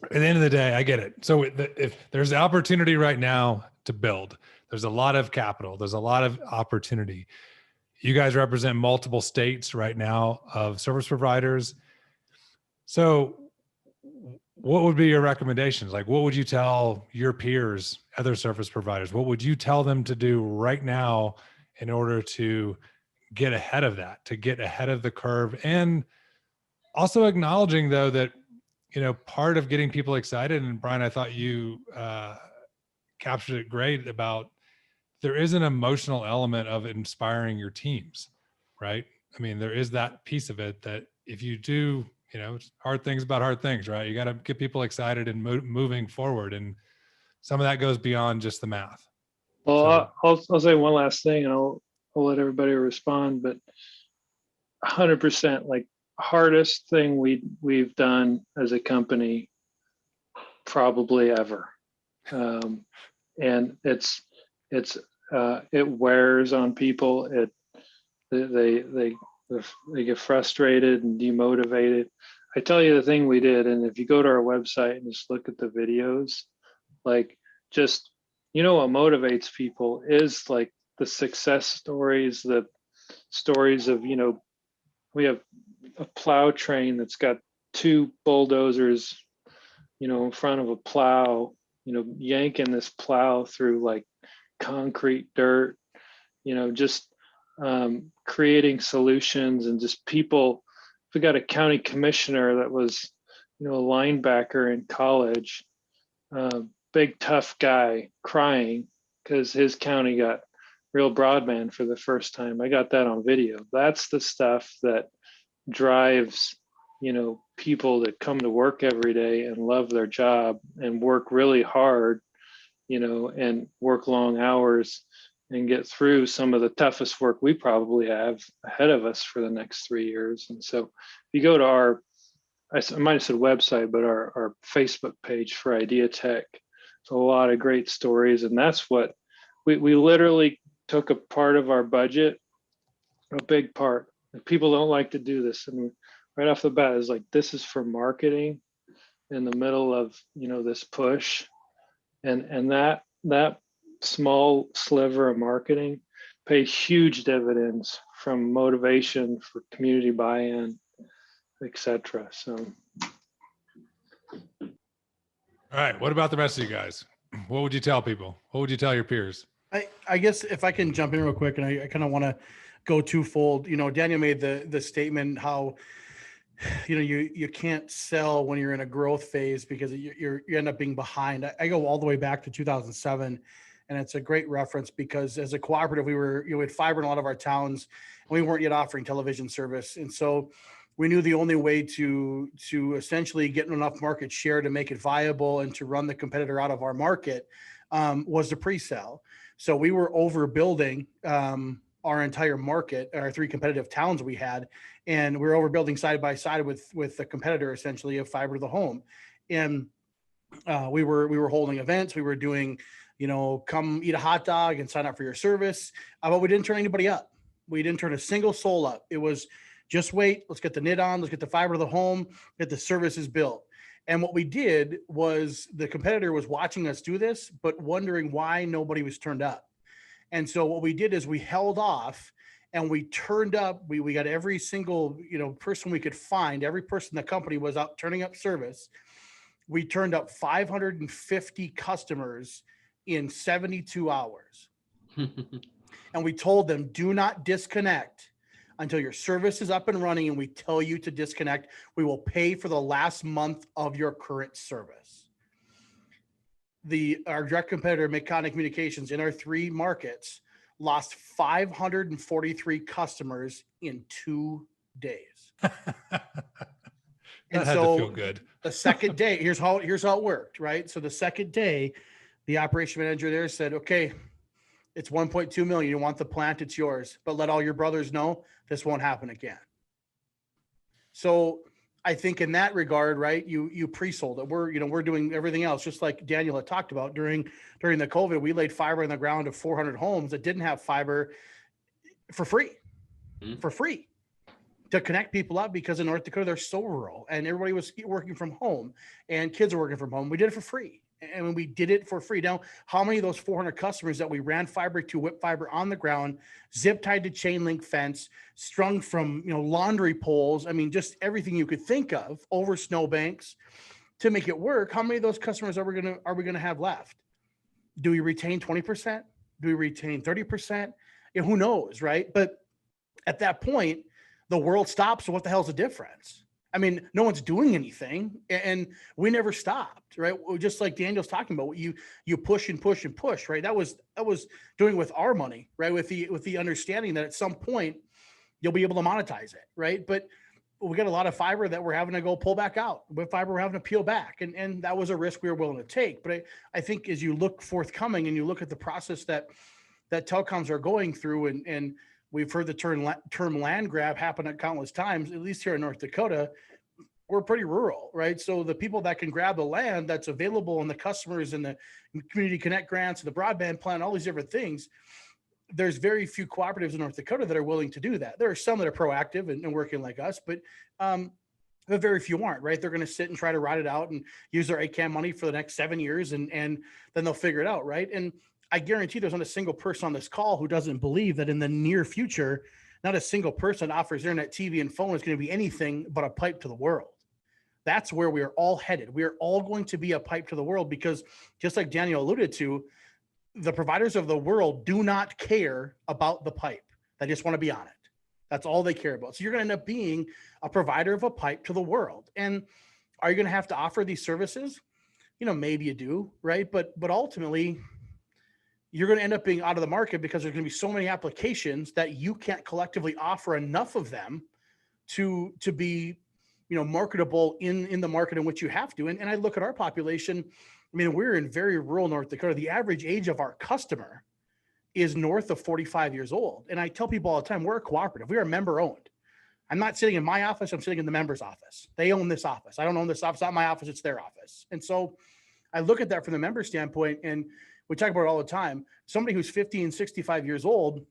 at the end of the day, I get it. So if there's the opportunity right now to build, there's a lot of capital, there's a lot of opportunity. You guys represent multiple states right now of service providers. So what would be your recommendations? Like, what would you tell your peers, other service providers? What would you tell them to do right now in order to get ahead of that, to get ahead of the curve? And also acknowledging, though, that, part of getting people excited, and Brian, I thought you captured it great, about there is an emotional element of inspiring your teams, right? I mean, there is that piece of it that if you do, hard things about hard things, right? You got to get people excited and moving forward. And some of that goes beyond just the math. Well, so, I'll say one last thing, and I'll let everybody respond, but 100%, like, hardest thing we've done as a company probably ever. And it wears on people. They get frustrated and demotivated. I tell you the thing we did, and if you go to our website and just look at the videos, like, just, what motivates people is like the success stories, the stories of, we have a plow train that's got two bulldozers, in front of a plow, yanking this plow through like concrete dirt, just creating solutions, and just people. We got a county commissioner that was, a linebacker in college, big tough guy, crying because his county got real broadband for the first time. I got that on video. That's the stuff that drives, people that come to work every day and love their job and work really hard, and work long hours and get through some of the toughest work we probably have ahead of us for the next 3 years. And so if you go to our, I might have said website, but our Facebook page for Idea Tech, it's a lot of great stories. And that's what we literally took a part of our budget, a big part. People don't like to do this. And right off the bat is like, this is for marketing in the middle of, this push. And that small sliver of marketing pays huge dividends from motivation for community buy-in, etc. So, all right, what about the rest of you guys? What would you tell people? What would you tell your peers? I guess if I can jump in real quick, and I kind of want to go twofold. Daniel made the statement how you can't sell when you're in a growth phase because you end up being behind. I go all the way back to 2007. And it's a great reference because as a cooperative, we had fiber in a lot of our towns, and we weren't yet offering television service. And so we knew the only way to essentially get enough market share to make it viable and to run the competitor out of our market was to pre-sell. So we were overbuilding our entire market, our 3 competitive towns we had, and we were overbuilding side by side with the competitor essentially of fiber to the home. And we were holding events, we were doing, come eat a hot dog and sign up for your service. But we didn't turn anybody up. We didn't turn a single soul up. It was just wait, let's get the NIT on, let's get the fiber to the home, get the services built. And what we did was the competitor was watching us do this, but wondering why nobody was turned up. And so what we did is we held off and we turned up, we got every single, person we could find, every person in the company was out turning up service. We turned up 550 customers in 72 hours. And we told them, do not disconnect until your service is up and running and we tell you to disconnect. We will pay for the last month of your current service. Our direct competitor, McConnell Communications, in our 3 markets, lost 543 customers in 2 days. And so feel good. The second day, here's how it worked, right? So the second day, the operation manager there said, okay, it's 1.2 million. You want the plant, it's yours, but let all your brothers know this won't happen again. So I think in that regard, right, you pre-sold it. We're doing everything else, just like Daniel had talked about during the COVID. We laid fiber in the ground of 400 homes that didn't have fiber for free, to connect people up, because in North Dakota, they're so rural and everybody was working from home and kids are working from home. We did it for free. And we did it for free. Now, how many of those 400 customers that we ran fiber to, whip fiber on the ground, zip tied to chain link fence, strung from, laundry poles. I mean, just everything you could think of over snowbanks to make it work. How many of those customers are we going to have left? Do we retain 20%? Do we retain 30%? Who knows, right? But at that point, the world stops. So what the hell's the difference? I mean, no one's doing anything, and we never stopped, right? Just like Daniel's talking about, you push and push and push, right? That was doing with our money, right? With the understanding that at some point you'll be able to monetize it, right? But we got a lot of fiber that we're having to go pull back out. With fiber, we're having to peel back, and that was a risk we were willing to take. But I think as you look forthcoming and you look at the process that telecoms are going through, and we've heard the term land grab happen at countless times, at least here in North Dakota. We're pretty rural, right? So the people that can grab the land that's available and the customers and the community connect grants and the broadband plan, all these different things, there's very few cooperatives in North Dakota that are willing to do that. There are some that are proactive and working like us, but very few aren't, right? They're going to sit and try to ride it out and use their ACAM money for the next 7 years, and then they'll figure it out, right? And I guarantee there's not a single person on this call who doesn't believe that in the near future, not a single person that offers internet, TV, and phone is going to be anything but a pipe to the world. That's where we are all headed. We are all going to be a pipe to the world, because just like Daniel alluded to, the providers of the world do not care about the pipe. They just want to be on it. That's all they care about. So you're going to end up being a provider of a pipe to the world. And are you going to have to offer these services? Maybe you do, right? But ultimately, you're going to end up being out of the market, because there's going to be so many applications that you can't collectively offer enough of them to be, marketable in the market in which you have to. And I look at our population. I mean, we're in very rural North Dakota. The average age of our customer is north of 45 years old. And I tell people all the time, we're a cooperative. We are member owned. I'm not sitting in my office. I'm sitting in the member's office. They own this office. I don't own this office. It's not my office. It's their office. And so I look at that from the member standpoint, and we talk about it all the time. Somebody who's 50 and 65 years old,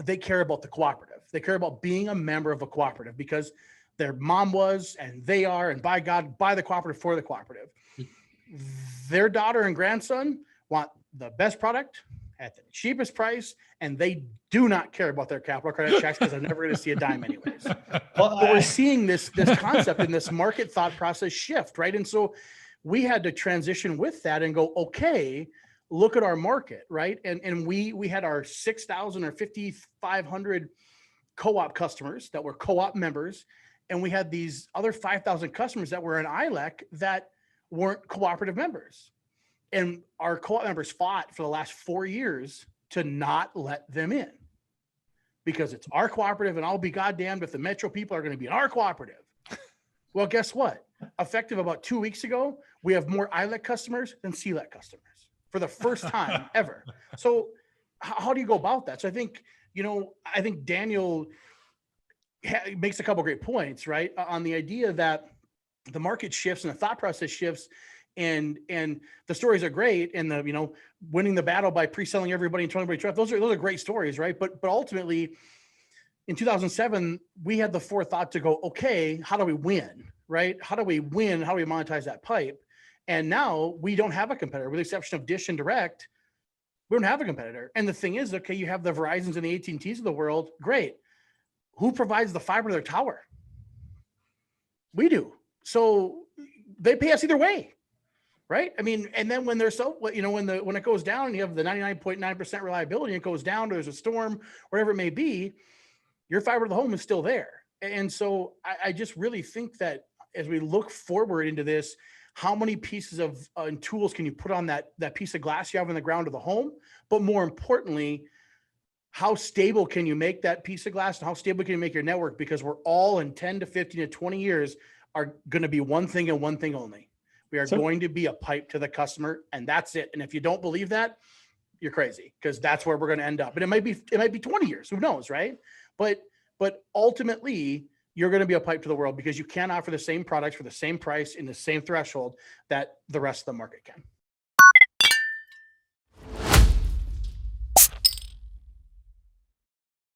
they care about the cooperative. They care about being a member of a cooperative because their mom was, and they are, and by God, by the cooperative, for the cooperative. Their daughter and grandson want the best product at the cheapest price, and they do not care about their capital credit checks, because they're never going to see a dime anyways. But we're seeing this concept and this market thought process shift, right? And so we had to transition with that and go, okay, look at our market, right? And we had our 6,000 or 5,500 co-op customers that were co-op members, and we had these other 5,000 customers that were in ILEC that weren't cooperative members. And our co-op members fought for the last 4 years to not let them in, because it's our cooperative, and I'll be goddamned if the Metro people are going to be in our cooperative. Well, guess what? Effective about 2 weeks ago, we have more ILEC customers than CLEC customers for the first time ever. So how do you go about that? So I think Daniel makes a couple great points, right? On the idea that the market shifts and the thought process shifts, and the stories are great, and the winning the battle by pre-selling everybody and 20 truck, those are great stories, right? But ultimately, in 2007, we had the forethought to go, okay, how do we win, right? How do we win? How do we monetize that pipe? And now we don't have a competitor, with the exception of Dish and Direct. We don't have a competitor. And the thing is, okay, you have the Verizons and the AT&Ts of the world. Great. Who provides the fiber to their tower? We do. So they pay us either way, right? I mean, and then when they're when it goes down, you have the 99.9% reliability, and it goes down, there's a storm, whatever it may be, your fiber to the home is still there. And so I just really think that as we look forward into this, how many pieces of and tools can you put on that piece of glass you have in the ground of the home? But more importantly, how stable can you make that piece of glass, and how stable can you make your network? Because we're all in 10 to 15 to 20 years are going to be one thing and one thing only. We are going to be a pipe to the customer, and that's it. And if you don't believe that, you're crazy, because that's where we're going to end up. And it might be 20 years, who knows, right? But ultimately, you're going to be a pipe to the world, because you can't offer the same products for the same price in the same threshold that the rest of the market can.